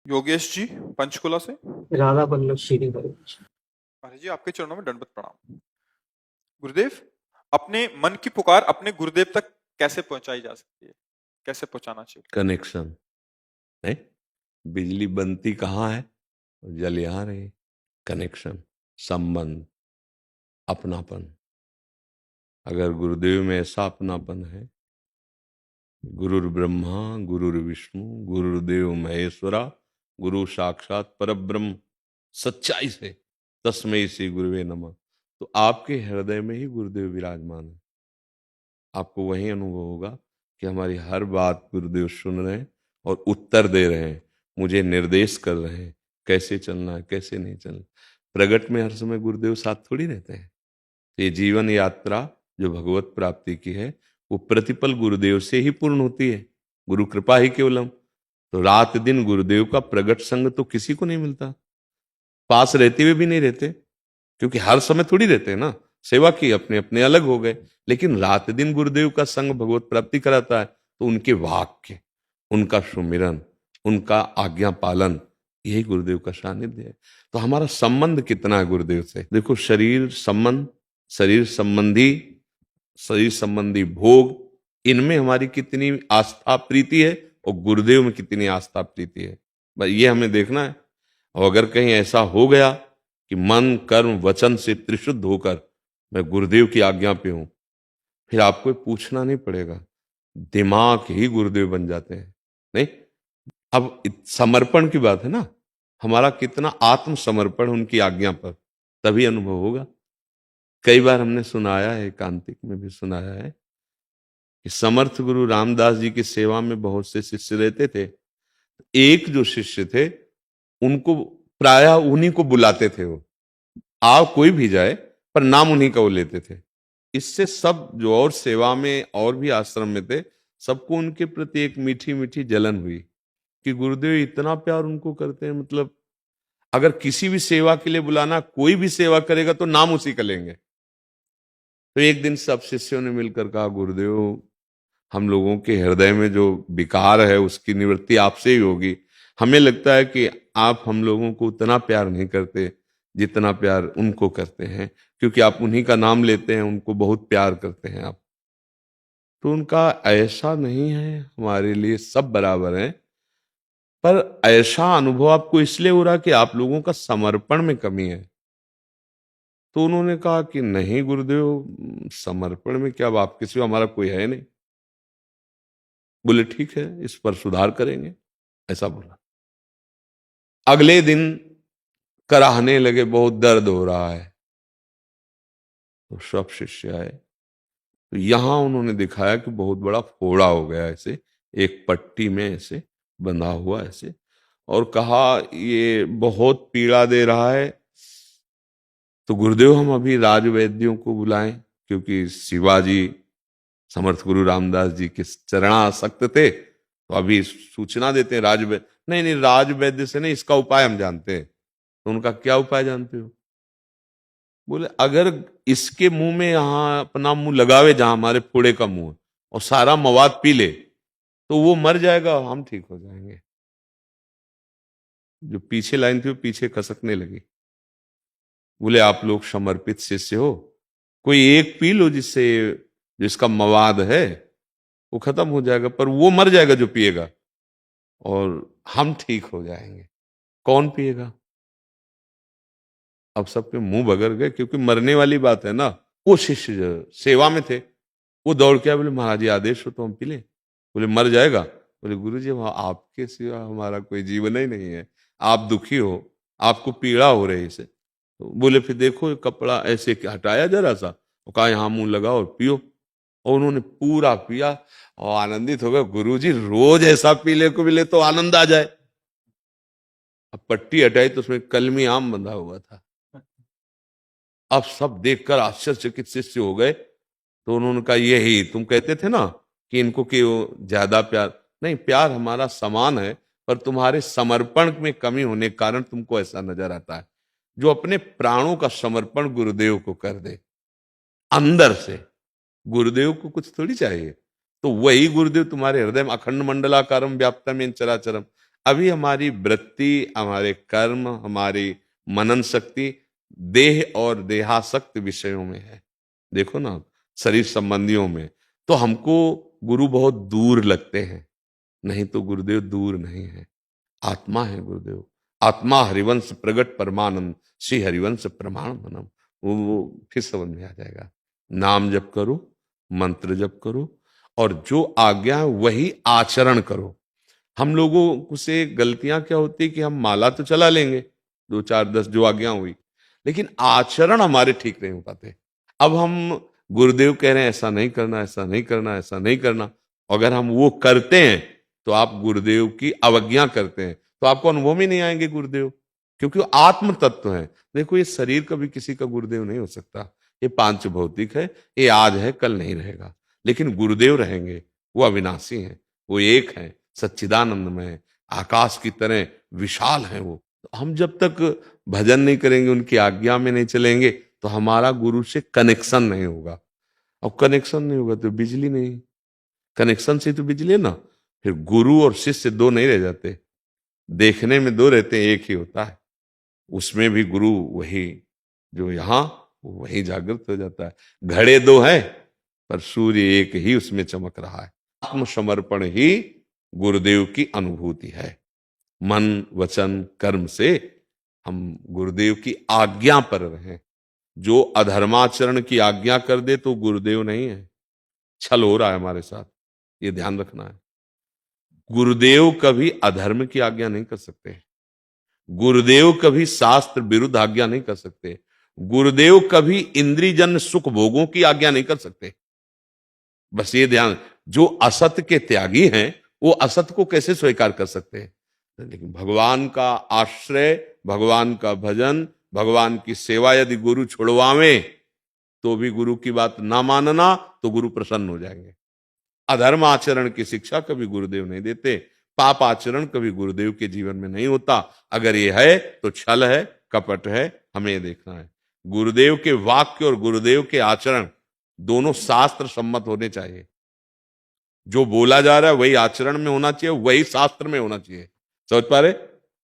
योगेश जी पंचकुला से। राधा वल्लभ श्री महाराज। महाराज जी आपके चरणों में दंडवत प्रणाम। गुरुदेव, अपने मन की पुकार अपने गुरुदेव तक कैसे पहुंचाई जा सकती है, कैसे पहुंचाना चाहिए? कनेक्शन है। बिजली बनती कहाँ है? जल यहाँ रहे। कनेक्शन, संबंध, अपनापन। अगर गुरुदेव में ऐसा अपनापन है, गुरुर ब्रह्मा गुरुर विष्णु गुरुदेव महेश्वरा गुरु साक्षात परब्रह्म, सच्चाई से तस्मै श्री गुरुवे नमः, तो आपके हृदय में ही गुरुदेव विराजमान है। आपको वही अनुभव होगा कि हमारी हर बात गुरुदेव सुन रहे हैं और उत्तर दे रहे हैं, मुझे निर्देश कर रहे हैं कैसे चलना है कैसे नहीं चलना। प्रगट में हर समय गुरुदेव साथ थोड़ी रहते हैं। ये जीवन यात्रा जो भगवत प्राप्ति की है वो प्रतिपल गुरुदेव से ही पूर्ण होती है। गुरु कृपा ही केवलम। तो रात दिन गुरुदेव का प्रगट संग तो किसी को नहीं मिलता, पास रहते हुए भी नहीं रहते, क्योंकि हर समय थोड़ी रहते हैं ना, सेवा की अपने अपने अलग हो गए। लेकिन रात दिन गुरुदेव का संग भगवत प्राप्ति कराता है, तो उनके वाक्य, उनका सुमिरन, उनका आज्ञा पालन, यही गुरुदेव का सानिध्य है। तो हमारा संबंध कितना है गुरुदेव से? देखो, शरीर संबंध, शरीर संबंधी भोग, इनमें हमारी कितनी आस्था प्रीति है और गुरुदेव में कितनी आस्था प्रीति है, बस ये हमें देखना है। और अगर कहीं ऐसा हो गया कि मन कर्म वचन से त्रिशुद्ध होकर मैं गुरुदेव की आज्ञा पे हूं, फिर आपको पूछना नहीं पड़ेगा, दिमाग ही गुरुदेव बन जाते हैं। नहीं, अब समर्पण की बात है ना, हमारा कितना आत्मसमर्पण उनकी आज्ञा पर, तभी अनुभव होगा। कई बार हमने सुनाया है, एकांतिक में भी सुनाया है कि समर्थ गुरु रामदास जी की सेवा में बहुत से शिष्य रहते थे। एक जो शिष्य थे उनको प्रायः उन्हीं को बुलाते थे, वो कोई भी जाए पर नाम उन्हीं का वो लेते थे। इससे सब जो और सेवा में और भी आश्रम में थे, सबको उनके प्रति एक मीठी मीठी जलन हुई कि गुरुदेव इतना प्यार उनको करते हैं, मतलब अगर किसी भी सेवा के लिए बुलाना, कोई भी सेवा करेगा तो नाम उसी का लेंगे। तो एक दिन सब शिष्यों ने मिलकर कहा, गुरुदेव हम लोगों के हृदय में जो विकार है उसकी निवृत्ति आपसे ही होगी। हमें लगता है कि आप हम लोगों को उतना प्यार नहीं करते जितना प्यार उनको करते हैं, क्योंकि आप उन्हीं का नाम लेते हैं, उनको बहुत प्यार करते हैं आप। तो उनका ऐसा नहीं है, हमारे लिए सब बराबर हैं, पर ऐसा अनुभव आपको इसलिए हो रहा कि आप लोगों का समर्पण में कमी है। तो उन्होंने कहा कि नहीं गुरुदेव, समर्पण में क्या, अब आपके सिवा हमारा कोई है नहीं। बोले ठीक है, इस पर सुधार करेंगे, ऐसा बोला। अगले दिन कराहने लगे, बहुत दर्द हो रहा है। तो सब शिष्य आए, तो यहां उन्होंने दिखाया कि बहुत बड़ा फोड़ा हो गया, ऐसे एक पट्टी में ऐसे बंधा हुआ ऐसे, और कहा ये बहुत पीड़ा दे रहा है। तो गुरुदेव हम अभी राजवैद्यों को बुलाएं, क्योंकि शिवाजी समर्थ गुरु रामदास जी के चरणासक्त थे, तो अभी सूचना देते हैं राजवैद्य। नहीं नहीं, राजवैद्य से नहीं, इसका उपाय हम जानते हैं। तो उनका क्या उपाय जानते हो? बोले अगर इसके मुंह में यहां अपना मुंह लगावे जहां हमारे फोड़े का मुंह है, और सारा मवाद पी ले, तो वो मर जाएगा, हम ठीक हो जाएंगे। जो पीछे लाइन थी वो पीछे खसकने लगी। बोले आप लोग समर्पित शिष्य हो, कोई एक पी लो जिससे जिसका मवाद है वो खत्म हो जाएगा, पर वो मर जाएगा जो पिएगा, और हम ठीक हो जाएंगे। कौन पिएगा? अब सबके मुंह बगर गए, क्योंकि मरने वाली बात है ना। वो शिष्य जो सेवा में थे, वो दौड़ के आए, बोले महाराज जी आदेश हो तो हम पी लें। बोले मर जाएगा। बोले गुरु जी आपके सिवा हमारा कोई जीवन ही नहीं है, आप दुखी हो, आपको पीड़ा हो रही है। तो बोले फिर देखो ये कपड़ा ऐसे हटाया जरा सा, और कहा यहाँ मुंह लगाओ और पियो। और उन्होंने पूरा पिया और आनंदित हो गए। गुरु जी रोज ऐसा पीले को मिले तो आनंद आ जाए। अब पट्टी हटाई तो उसमें कलमी आम बंधा हुआ था। अब सब देखकर आश्चर्यचकित शिष्य हो गए। तो उन्होंने कहा यही तुम कहते थे ना कि इनको कि ज्यादा प्यार नहीं, प्यार हमारा समान है, पर तुम्हारे समर्पण में कमी होने के कारण तुमको ऐसा नजर आता है। जो अपने प्राणों का समर्पण गुरुदेव को कर दे अंदर से, गुरुदेव को कुछ थोड़ी चाहिए, तो वही गुरुदेव तुम्हारे हृदय में अखंड मंडलाकारम व्याप्तम येन चराचरम, अभी हमारी वृत्ति, हमारे कर्म, हमारी मनन शक्ति देह और देहासक्त विषयों में है। देखो ना, शरीर संबंधियों में तो हमको गुरु बहुत दूर लगते हैं, नहीं तो गुरुदेव दूर नहीं है, आत्मा है गुरुदेव। आत्मा हरिवंश प्रगट परमानंद, श्री हरिवंश प्रमाण मनम। वो फिर समझ में आ जाएगा। नाम जप करो, मंत्र जप करो, और जो आज्ञा है वही आचरण करो। हम लोगों से गलतियां क्या होती है कि हम माला तो चला लेंगे 2 4 10 जो आज्ञा हुई, लेकिन आचरण हमारे ठीक नहीं हो पाते। अब हम गुरुदेव कह रहे हैं ऐसा नहीं करना, ऐसा नहीं करना, ऐसा नहीं करना, अगर हम वो करते हैं तो आप गुरुदेव की अवज्ञा करते हैं, तो आपको अनुभव में नहीं आएंगे गुरुदेव, क्योंकि वो आत्म तत्व है। देखो, ये शरीर कभी किसी का गुरुदेव नहीं हो सकता, ये पांच भौतिक है, ये आज है कल नहीं रहेगा, लेकिन गुरुदेव रहेंगे। वो अविनाशी हैं, वो एक हैं, सच्चिदानंदमय, आकाश की तरह विशाल हैं वो। तो हम जब तक भजन नहीं करेंगे, उनकी आज्ञा में नहीं चलेंगे, तो हमारा गुरु से कनेक्शन नहीं होगा। और कनेक्शन नहीं होगा तो बिजली नहीं, कनेक्शन से तो बिजली है ना। फिर गुरु और शिष्य दो नहीं रह जाते, देखने में दो रहते हैं, एक ही होता है। उसमें भी गुरु वही जो यहाँ, वही जागृत हो जाता है। घड़े दो हैं पर सूर्य एक ही उसमें चमक रहा है। आत्मसमर्पण ही गुरुदेव की अनुभूति है। मन वचन कर्म से हम गुरुदेव की आज्ञा पर रहें। जो अधर्माचरण की आज्ञा कर दे तो गुरुदेव नहीं है, छल हो रहा है हमारे साथ, ये ध्यान रखना है। गुरुदेव कभी अधर्म की आज्ञा नहीं कर सकते, गुरुदेव कभी शास्त्र विरुद्ध आज्ञा नहीं कर सकते, गुरुदेव कभी इंद्रियजन्य सुख भोगों की आज्ञा नहीं कर सकते। बस ये ध्यान, जो असत के त्यागी हैं वो असत को कैसे स्वीकार कर सकते हैं। लेकिन भगवान का आश्रय, भगवान का भजन, भगवान की सेवा यदि गुरु छुड़वावे तो भी गुरु की बात ना मानना, तो गुरु प्रसन्न हो जाएंगे। अधर्म आचरण की शिक्षा कभी गुरुदेव नहीं देते, पाप आचरण कभी गुरुदेव के जीवन में नहीं होता। अगर ये है तो छल है, कपट है, हमें ये देखना है। गुरुदेव के वाक्य और गुरुदेव के आचरण दोनों शास्त्र सम्मत होने चाहिए। जो बोला जा रहा है वही आचरण में होना चाहिए, वही शास्त्र में होना चाहिए। समझ पा रहे?